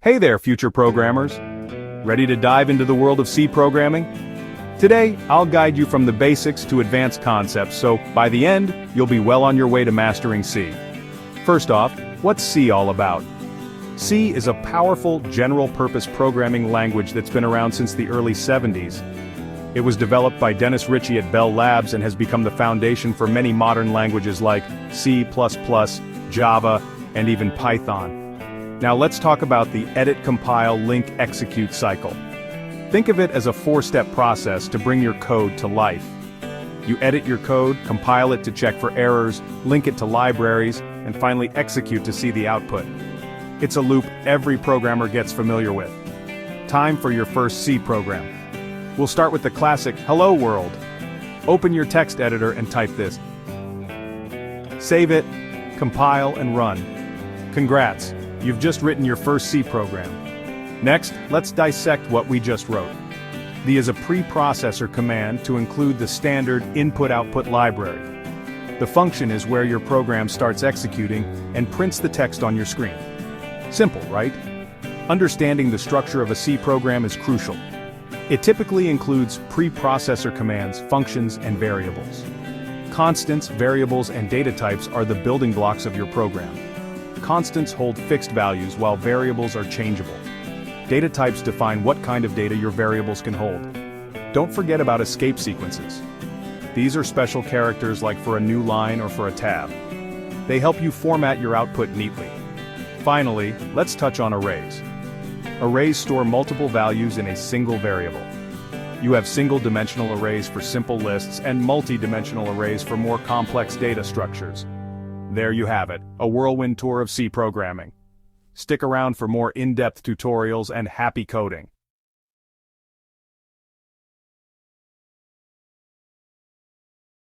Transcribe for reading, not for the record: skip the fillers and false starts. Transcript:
Hey there, future programmers! Ready to dive into the world of C programming? Today, I'll guide you from the basics to advanced concepts, so by the end, you'll be well on your way to mastering C. First off, what's C all about? C is a powerful, general-purpose programming language that's been around since the early 70s. It was developed by Dennis Ritchie at Bell Labs and has become the foundation for many modern languages like C++, Java, and even Python. Now let's talk about the edit, compile, link, execute cycle. Think of it as a four-step process to bring your code to life. You edit your code, compile it to check for errors, link it to libraries, and finally execute to see the output. It's a loop every programmer gets familiar with. Time for your first C program. We'll start with the classic Hello World. Open your text editor and type this. Save it, compile, and run. Congrats, you've just written your first C program. Next, let's dissect what we just wrote. The is a preprocessor command to include the standard input-output library. The function is where your program starts executing and prints the text on your screen. Simple, right? Understanding the structure of a C program is crucial. It typically includes preprocessor commands, functions, and variables. Constants, variables, and data types are the building blocks of your program. Constants hold fixed values while variables are changeable. Data types define what kind of data your variables can hold. Don't forget about escape sequences. These are special characters like for a new line or for a tab. They help you format your output neatly. Finally, let's touch on arrays. Arrays store multiple values in a single variable. You have single-dimensional arrays for simple lists and multi-dimensional arrays for more complex data structures. There you have it, a whirlwind tour of C programming. Stick around for more in-depth tutorials and happy coding.